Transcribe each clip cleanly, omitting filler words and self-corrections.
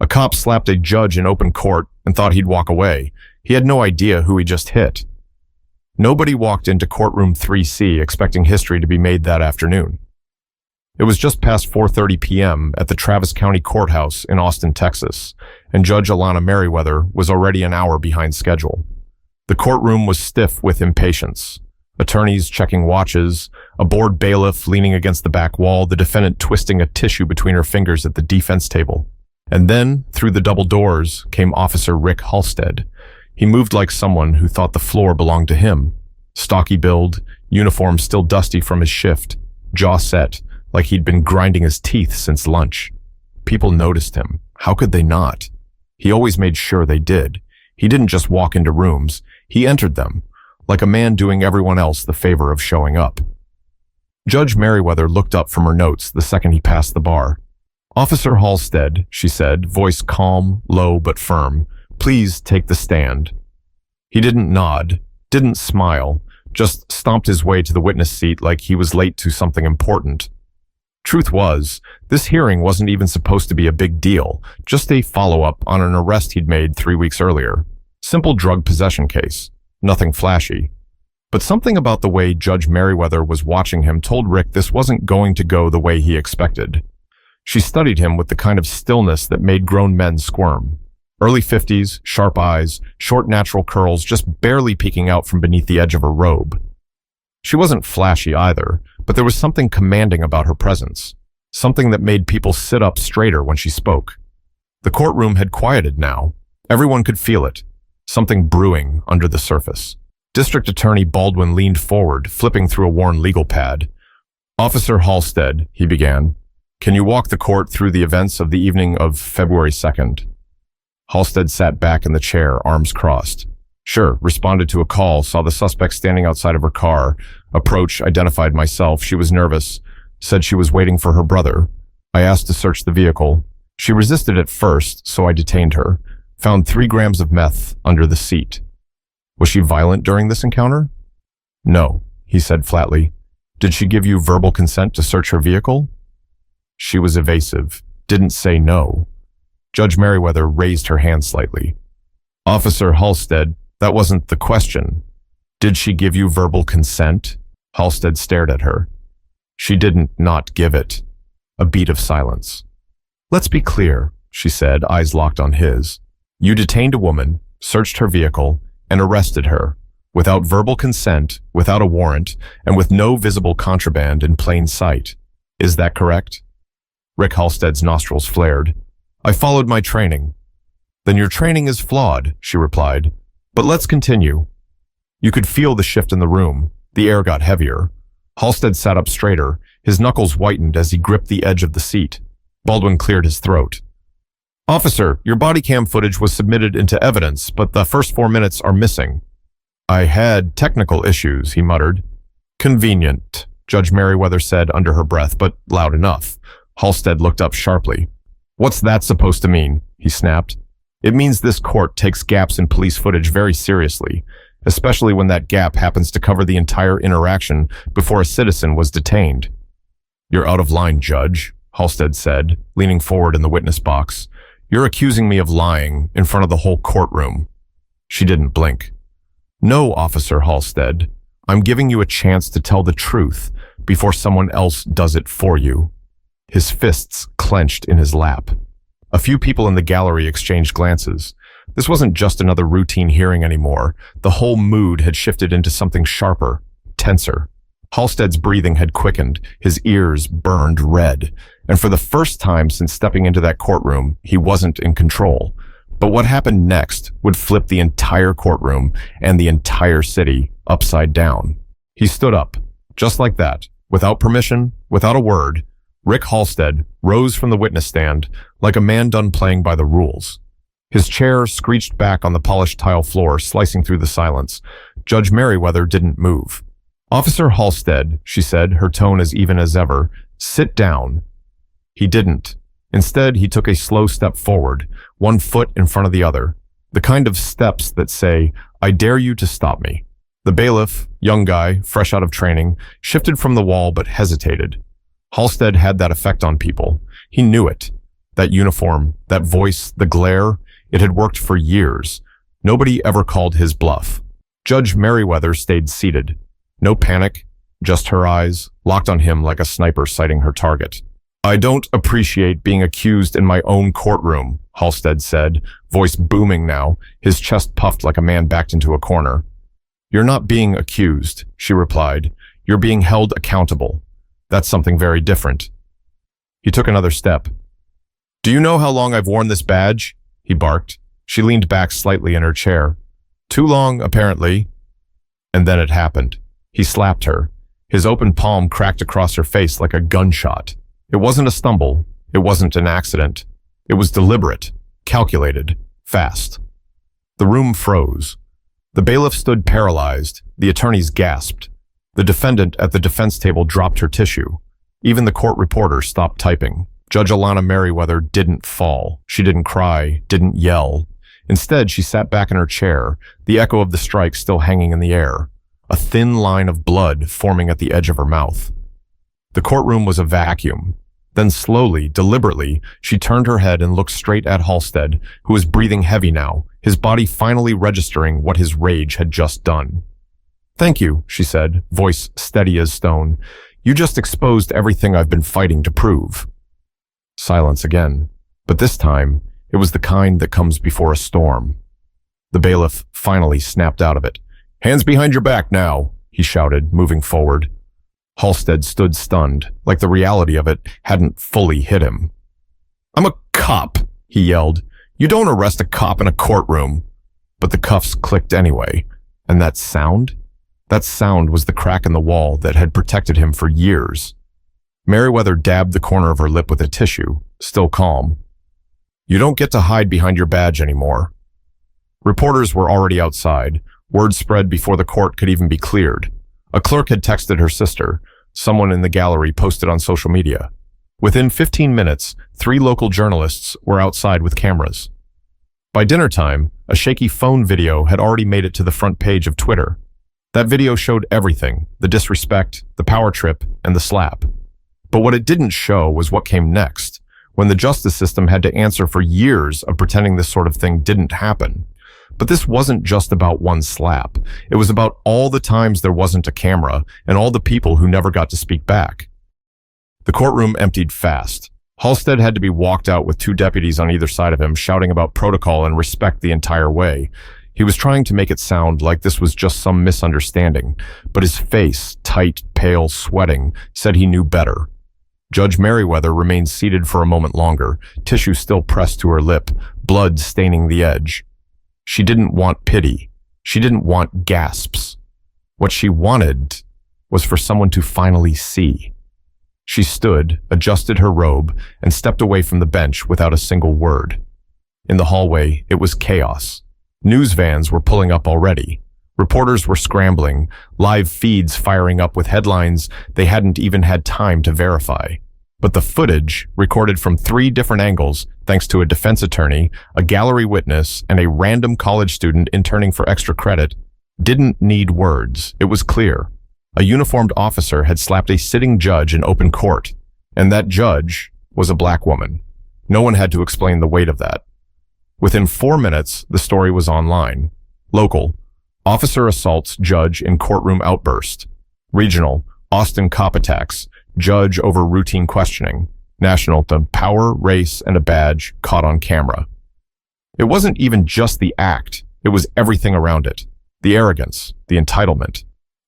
A cop slapped a judge in open court and thought he'd walk away. He had no idea who he just hit. Nobody walked into courtroom 3C expecting history to be made that afternoon. It was just past 4:30 p.m. at the Travis County Courthouse in Austin, Texas, and Judge Alana Merriweather was already an hour behind schedule. The courtroom was stiff with impatience. Attorneys checking watches, a bored bailiff leaning against the back wall, the defendant twisting a tissue between her fingers at the defense table. And then, through the double doors, came Officer Rick Halstead. He moved like someone who thought the floor belonged to him. Stocky build, uniform still dusty from his shift, jaw set, like he'd been grinding his teeth since lunch. People noticed him. How could they not? He always made sure they did. He didn't just walk into rooms, he entered them, like a man doing everyone else the favor of showing up. Judge Merriweather looked up from her notes the second he passed the bar. "Officer Halstead," she said, voice calm, low but firm, "please take the stand." He didn't nod, didn't smile, just stomped his way to the witness seat like he was late to something important. Truth was, this hearing wasn't even supposed to be a big deal, just a follow-up on an arrest he'd made 3 weeks earlier. Simple drug possession case. Nothing flashy. But something about the way Judge Merriweather was watching him told Rick this wasn't going to go the way he expected. She studied him with the kind of stillness that made grown men squirm. Early 50s, sharp eyes, short natural curls just barely peeking out from beneath the edge of her robe. She wasn't flashy either, but there was something commanding about her presence. Something that made people sit up straighter when she spoke. The courtroom had quieted now. Everyone could feel it. Something brewing under the surface. District Attorney Baldwin leaned forward, flipping through a worn legal pad. "Officer Halstead," he began, "can you walk the court through the events of the evening of February 2nd? Halstead sat back in the chair, arms crossed. "Sure," responded to a call, saw the suspect standing outside of her car. Approach, identified myself. She was nervous, said she was waiting for her brother. I asked to search the vehicle. She resisted at first, so I detained her. Found 3 grams of meth under the seat. Was she violent during this encounter? No, he said flatly. Did she give you verbal consent to search her vehicle? She was evasive, didn't say no. Judge Merriweather raised her hand slightly. Officer Halstead, that wasn't the question. Did she give you verbal consent? Halstead stared at her. She didn't not give it. A beat of silence. Let's be clear, she said, eyes locked on his. You detained a woman, searched her vehicle, and arrested her, without verbal consent, without a warrant, and with no visible contraband in plain sight. Is that correct? Rick Halstead's nostrils flared. I followed my training. Then your training is flawed, she replied. But let's continue. You could feel the shift in the room. The air got heavier. Halstead sat up straighter, his knuckles whitened as he gripped the edge of the seat. Baldwin cleared his throat. Officer, your body cam footage was submitted into evidence, but the first 4 minutes are missing. I had technical issues, he muttered. Convenient, Judge Merriweather said under her breath, but loud enough. Halstead looked up sharply. What's that supposed to mean? He snapped. It means this court takes gaps in police footage very seriously, especially when that gap happens to cover the entire interaction before a citizen was detained. You're out of line, Judge, Halstead said, leaning forward in the witness box. You're accusing me of lying in front of the whole courtroom. She didn't blink. No, Officer Halstead. I'm giving you a chance to tell the truth before someone else does it for you. His fists clenched in his lap. A few people in the gallery exchanged glances. This wasn't just another routine hearing anymore. The whole mood had shifted into something sharper, tenser. Halstead's breathing had quickened, his ears burned red, and for the first time since stepping into that courtroom, he wasn't in control. But what happened next would flip the entire courtroom and the entire city upside down. He stood up, just like that, without permission, without a word. Rick Halstead rose from the witness stand like a man done playing by the rules. His chair screeched back on the polished tile floor, slicing through the silence. Judge Merriweather didn't move. Officer Halstead, she said, her tone as even as ever, sit down. He didn't. Instead, he took a slow step forward, one foot in front of the other, the kind of steps that say, I dare you to stop me. The bailiff, young guy, fresh out of training, shifted from the wall but hesitated. Halstead had that effect on people. He knew it. That uniform, that voice, the glare, it had worked for years. Nobody ever called his bluff. Judge Merriweather stayed seated. No panic, just her eyes, locked on him like a sniper sighting her target. "I don't appreciate being accused in my own courtroom," Halstead said, voice booming now, his chest puffed like a man backed into a corner. "You're not being accused," she replied. "You're being held accountable. That's something very different." He took another step. "Do you know how long I've worn this badge?" he barked. She leaned back slightly in her chair. "Too long, apparently." And then it happened. He slapped her. His open palm cracked across her face like a gunshot. It wasn't a stumble. It wasn't an accident. It was deliberate, calculated, fast. The room froze. The bailiff stood paralyzed. The attorneys gasped. The defendant at the defense table dropped her tissue. Even the court reporter stopped typing. Judge Alana Merriweather didn't fall. She didn't cry, didn't yell. Instead, she sat back in her chair, the echo of the strike still hanging in the air, a thin line of blood forming at the edge of her mouth. The courtroom was a vacuum. Then slowly, deliberately, she turned her head and looked straight at Halstead, who was breathing heavy now, his body finally registering what his rage had just done. "Thank you," she said, voice steady as stone. "You just exposed everything I've been fighting to prove." Silence again, but this time, it was the kind that comes before a storm. The bailiff finally snapped out of it. "Hands behind your back now," he shouted, moving forward. Halstead stood stunned, like the reality of it hadn't fully hit him. "I'm a cop," he yelled. "You don't arrest a cop in a courtroom." But the cuffs clicked anyway, and that sound? That sound was the crack in the wall that had protected him for years. Merriweather dabbed the corner of her lip with a tissue, still calm. "You don't get to hide behind your badge anymore." Reporters were already outside. Word spread before the court could even be cleared. A clerk had texted her sister. Someone in the gallery posted on social media. Within 15 minutes, 3 local journalists were outside with cameras. By dinner time, a shaky phone video had already made it to the front page of Twitter. That video showed everything, the disrespect, the power trip, and the slap. But what it didn't show was what came next, when the justice system had to answer for years of pretending this sort of thing didn't happen. But this wasn't just about one slap. It was about all the times there wasn't a camera and all the people who never got to speak back. The courtroom emptied fast. Halstead had to be walked out with 2 deputies on either side of him, shouting about protocol and respect the entire way. He was trying to make it sound like this was just some misunderstanding, but his face, tight, pale, sweating, said he knew better. Judge Merriweather remained seated for a moment longer, tissue still pressed to her lip, blood staining the edge. She didn't want pity. She didn't want gasps. What she wanted was for someone to finally see. She stood, adjusted her robe, and stepped away from the bench without a single word. In the hallway, it was chaos. News vans were pulling up already. Reporters were scrambling, live feeds firing up with headlines they hadn't even had time to verify. But the footage, recorded from 3 different angles, thanks to a defense attorney, a gallery witness, and a random college student interning for extra credit, didn't need words. It was clear. A uniformed officer had slapped a sitting judge in open court, and that judge was a black woman. No one had to explain the weight of that. Within 4 minutes, the story was online. Local: officer assaults judge in courtroom outburst. Regional: Austin cop attacks, judge over routine questioning. National: the power, race, and a badge caught on camera. It wasn't even just the act. It was everything around it. The arrogance, the entitlement.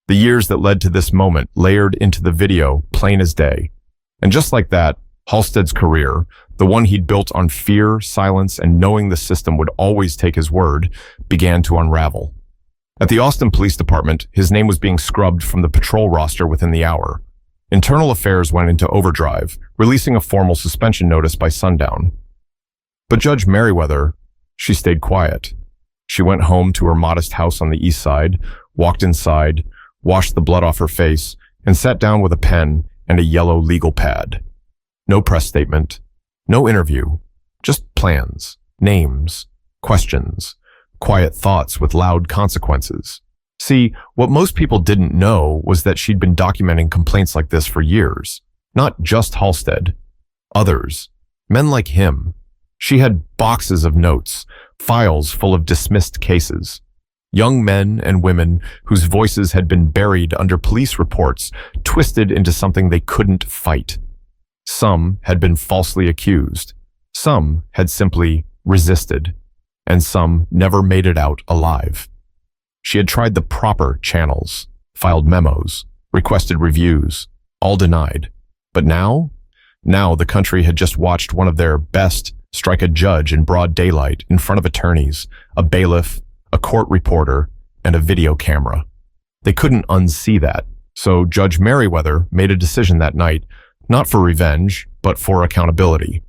The years that led to this moment layered into the video, plain as day. And just like that, Halstead's career, the one he'd built on fear, silence, and knowing the system would always take his word, began to unravel. At the Austin Police Department, his name was being scrubbed from the patrol roster within the hour. Internal Affairs went into overdrive, releasing a formal suspension notice by sundown. But Judge Merriweather, she stayed quiet. She went home to her modest house on the east side, walked inside, washed the blood off her face, and sat down with a pen and a yellow legal pad. No press statement, no interview, just plans, names, questions, quiet thoughts with loud consequences. See, what most people didn't know was that she'd been documenting complaints like this for years. Not just Halstead. Others. Men like him. She had boxes of notes, files full of dismissed cases. Young men and women whose voices had been buried under police reports, twisted into something they couldn't fight. Some had been falsely accused. Some had simply resisted. And some never made it out alive. She had tried the proper channels, filed memos, requested reviews, all denied. But now the country had just watched one of their best strike a judge in broad daylight in front of attorneys, a bailiff, a court reporter, and a video camera. They couldn't unsee that, so Judge Merriweather made a decision that night, not for revenge, but for accountability.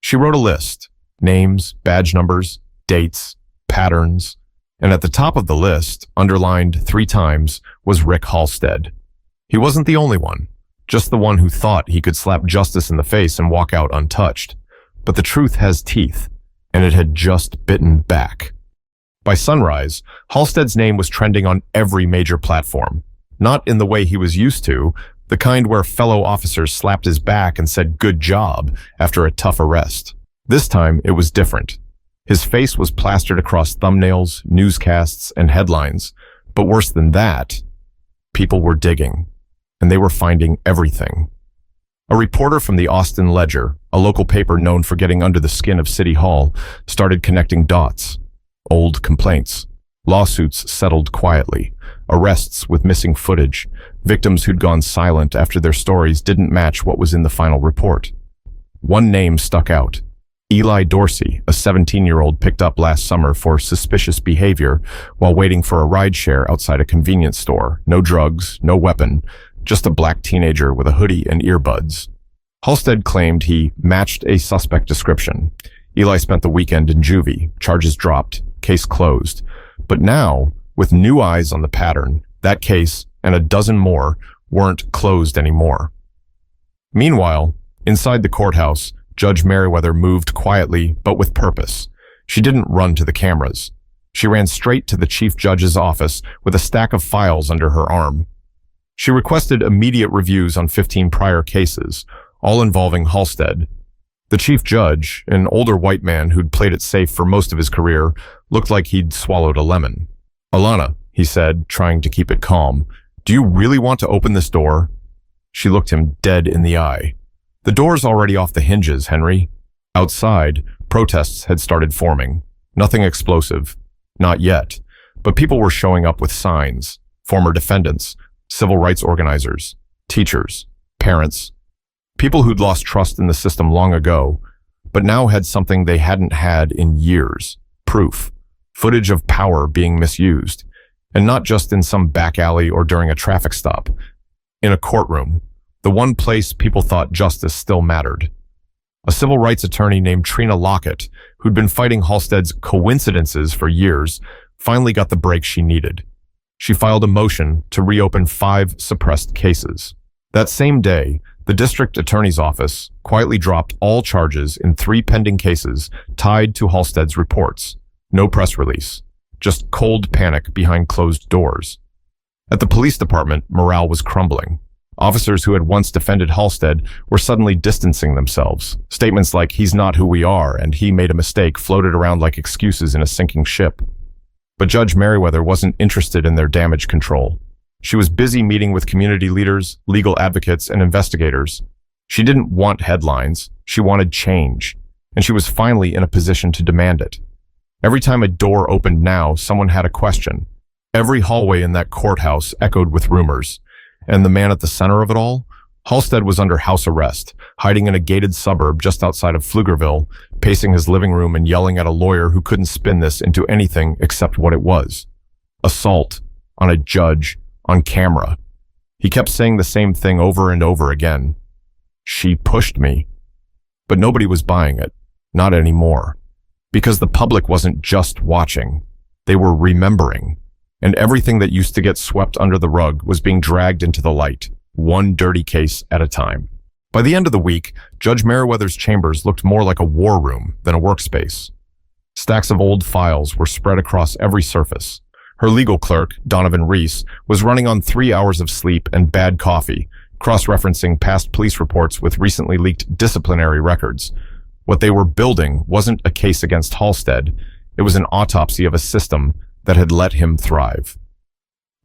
She wrote a list, names, badge numbers, dates, patterns, and at the top of the list, underlined 3 times, was Rick Halstead. He wasn't the only one, just the one who thought he could slap justice in the face and walk out untouched. But the truth has teeth, and it had just bitten back. By sunrise, Halstead's name was trending on every major platform, not in the way he was used to, the kind where fellow officers slapped his back and said good job after a tough arrest. This time, it was different. His face was plastered across thumbnails, newscasts, and headlines. But worse than that, people were digging, and they were finding everything. A reporter from the Austin Ledger, a local paper known for getting under the skin of City Hall, started connecting dots. Old complaints, lawsuits settled quietly, arrests with missing footage, victims who'd gone silent after their stories didn't match what was in the final report. One name stuck out. Eli Dorsey, a 17-year-old picked up last summer for suspicious behavior while waiting for a rideshare outside a convenience store. No drugs, no weapon, just a black teenager with a hoodie and earbuds. Halstead claimed he matched a suspect description. Eli spent the weekend in juvie, charges dropped, case closed. But now, with new eyes on the pattern, that case and a dozen more weren't closed anymore. Meanwhile, inside the courthouse, Judge Merriweather moved quietly but with purpose. She didn't run to the cameras. She ran straight to the chief judge's office with a stack of files under her arm. She requested immediate reviews on 15 prior cases, all involving Halstead. The chief judge, an older white man who'd played it safe for most of his career, looked like he'd swallowed a lemon. "Alana," he said, trying to keep it calm, "do you really want to open this door?" She looked him dead in the eye. "The door's already off the hinges, Henry." Outside, protests had started forming. Nothing explosive. Not yet. But people were showing up with signs. Former defendants, civil rights organizers, teachers, parents. People who'd lost trust in the system long ago, but now had something they hadn't had in years. Proof. Footage of power being misused. And not just in some back alley or during a traffic stop. In a courtroom. The one place people thought justice still mattered. A civil rights attorney named Trina Lockett, who'd been fighting Halstead's coincidences for years, finally got the break she needed. She filed a motion to reopen 5 suppressed cases. That same day, the district attorney's office quietly dropped all charges in 3 pending cases tied to Halstead's reports. No press release. Just cold panic behind closed doors. At the police department, morale was crumbling. Officers who had once defended Halstead were suddenly distancing themselves. Statements like, "He's not who we are," and "He made a mistake," floated around like excuses in a sinking ship. But Judge Merriweather wasn't interested in their damage control. She was busy meeting with community leaders, legal advocates, and investigators. She didn't want headlines. She wanted change. And she was finally in a position to demand it. Every time a door opened now, someone had a question. Every hallway in that courthouse echoed with rumors. And the man at the center of it all? Halstead was under house arrest, hiding in a gated suburb just outside of Pflugerville, pacing his living room and yelling at a lawyer who couldn't spin this into anything except what it was. Assault. On a judge. On camera. He kept saying the same thing over and over again. "She pushed me." But nobody was buying it. Not anymore. Because the public wasn't just watching. They were remembering. And everything that used to get swept under the rug was being dragged into the light, one dirty case at a time. By the end of the week, Judge Merriweather's chambers looked more like a war room than a workspace. Stacks of old files were spread across every surface. Her legal clerk, Donovan Reese, was running on 3 hours of sleep and bad coffee, cross-referencing past police reports with recently leaked disciplinary records. What they were building wasn't a case against Halstead. It was an autopsy of a system that had let him thrive.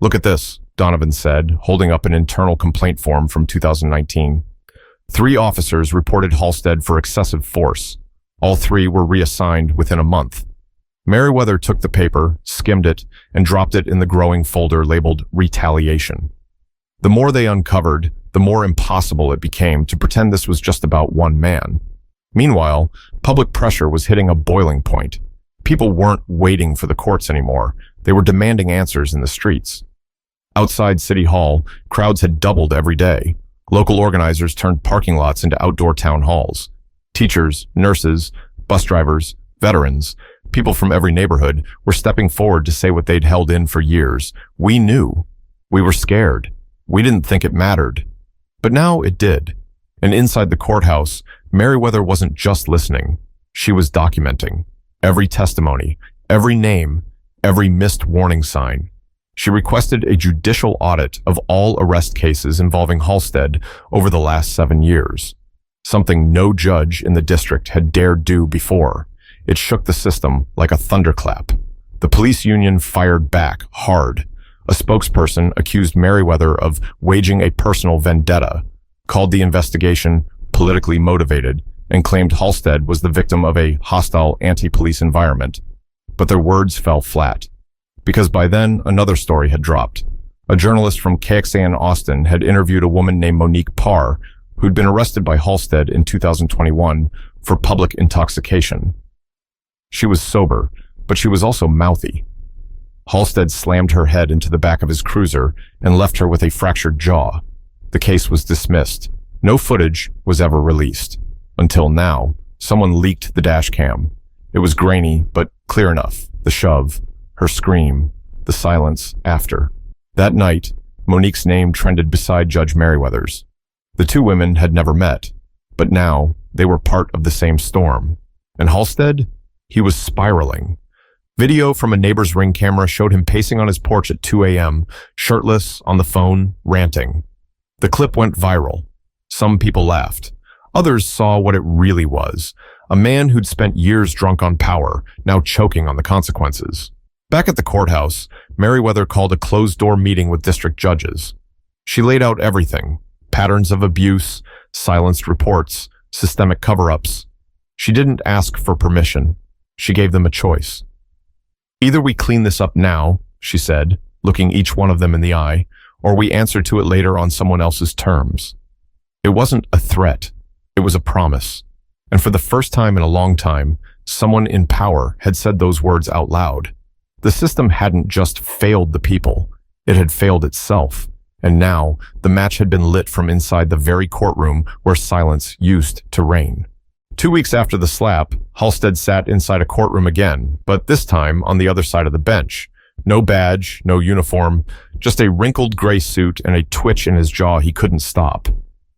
"Look at this," Donovan said, holding up an internal complaint form from 2019. 3 officers reported Halstead for excessive force. All 3 were reassigned within a month. Merriweather took the paper, skimmed it, and dropped it in the growing folder labeled Retaliation. The more they uncovered, the more impossible it became to pretend this was just about one man. Meanwhile, public pressure was hitting a boiling point. People weren't waiting for the courts anymore. They were demanding answers in the streets. Outside City Hall, crowds had doubled every day. Local organizers turned parking lots into outdoor town halls. Teachers, nurses, bus drivers, veterans, people from every neighborhood were stepping forward to say what they'd held in for years. We knew. We were scared. We didn't think it mattered. But now it did. And inside the courthouse, Merriweather wasn't just listening. She was documenting every testimony, every name, every missed warning sign. She requested a judicial audit of all arrest cases involving Halstead over the last 7 years, something no judge in the district had dared do before. It shook the system like a thunderclap. The police union fired back hard. A spokesperson accused Merriweather of waging a personal vendetta, called the investigation politically motivated, and claimed Halstead was the victim of a hostile anti-police environment. But their words fell flat, because by then another story had dropped. A journalist from KXAN Austin had interviewed a woman named Monique Parr, who'd been arrested by Halstead in 2021 for public intoxication. She was sober, but she was also mouthy. Halstead slammed her head into the back of his cruiser and left her with a fractured jaw. The case was dismissed. No footage was ever released. Until now, someone leaked the dash cam. It was grainy, but clear enough. The shove, her scream, the silence after. That night, Monique's name trended beside Judge Merriweather's. The 2 women had never met, but now they were part of the same storm. And Halstead? He was spiraling. Video from a neighbor's Ring camera showed him pacing on his porch at 2 a.m., shirtless, on the phone, ranting. The clip went viral. Some people laughed. Others saw what it really was, a man who'd spent years drunk on power, now choking on the consequences. Back at the courthouse, Merriweather called a closed-door meeting with district judges. She laid out everything: patterns of abuse, silenced reports, systemic cover-ups. She didn't ask for permission. She gave them a choice. "Either we clean this up now," she said, looking each one of them in the eye, "or we answer to it later on someone else's terms." It wasn't a threat. It was a promise. And for the first time in a long time, someone in power had said those words out loud. The system hadn't just failed the people. It had failed itself. And now, the match had been lit from inside the very courtroom where silence used to reign. 2 weeks after the slap, Halstead sat inside a courtroom again, but this time on the other side of the bench. No badge, no uniform, just a wrinkled gray suit and a twitch in his jaw he couldn't stop.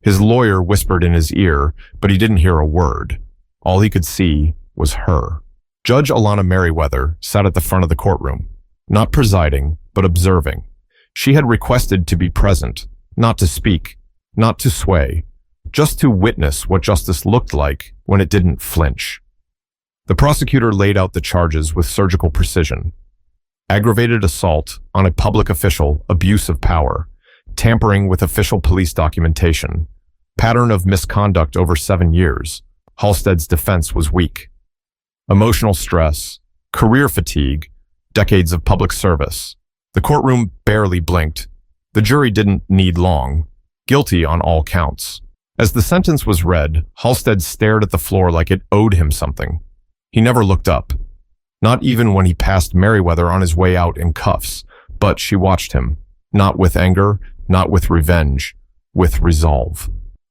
His lawyer whispered in his ear, but he didn't hear a word. All he could see was her. Judge Alana Merriweather sat at the front of the courtroom, not presiding, but observing. She had requested to be present, not to speak, not to sway, just to witness what justice looked like when it didn't flinch. The prosecutor laid out the charges with surgical precision. Aggravated assault on a public official, abuse of power, tampering with official police documentation, pattern of misconduct over 7 years. Halstead's defense was weak. Emotional stress, career fatigue, decades of public service. The courtroom barely blinked. The jury didn't need long. Guilty on all counts. As the sentence was read, Halstead stared at the floor like it owed him something. He never looked up. Not even when he passed Merriweather on his way out in cuffs, but she watched him, not with anger, not with revenge, with resolve.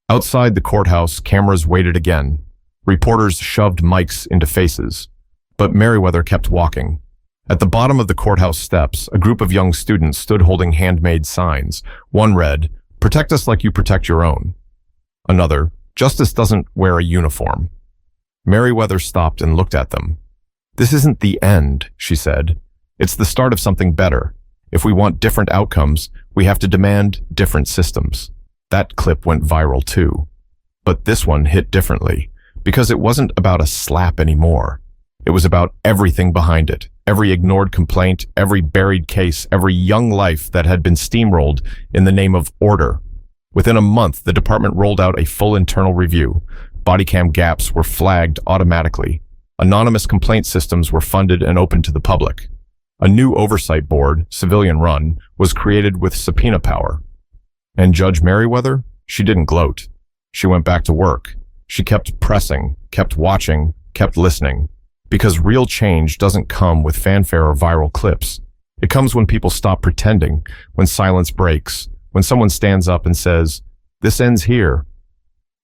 Outside the courthouse, cameras waited again. Reporters shoved mics into faces, but Merriweather kept walking. At the bottom of the courthouse steps, a group of young students stood holding handmade signs. One read, "Protect us like you protect your own." Another, "Justice doesn't wear a uniform." Merriweather stopped and looked at them. "This isn't the end," she said. "It's the start of something better. If we want different outcomes, we have to demand different systems." That clip went viral too. But this one hit differently. Because it wasn't about a slap anymore. It was about everything behind it. Every ignored complaint, every buried case, every young life that had been steamrolled in the name of order. Within a month, the department rolled out a full internal review. Body cam gaps were flagged automatically. Anonymous complaint systems were funded and opened to the public. A new oversight board, civilian-run, was created with subpoena power. And Judge Merriweather? She didn't gloat. She went back to work. She kept pressing, kept watching, kept listening. Because real change doesn't come with fanfare or viral clips. It comes when people stop pretending, when silence breaks, when someone stands up and says, "This ends here."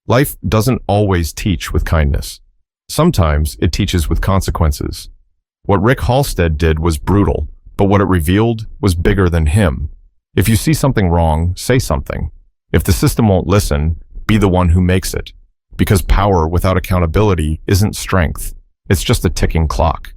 Life doesn't always teach with kindness. Sometimes it teaches with consequences. What Rick Halstead did was brutal, but what it revealed was bigger than him. If you see something wrong, say something. If the system won't listen, be the one who makes it. Because power without accountability isn't strength. It's just a ticking clock.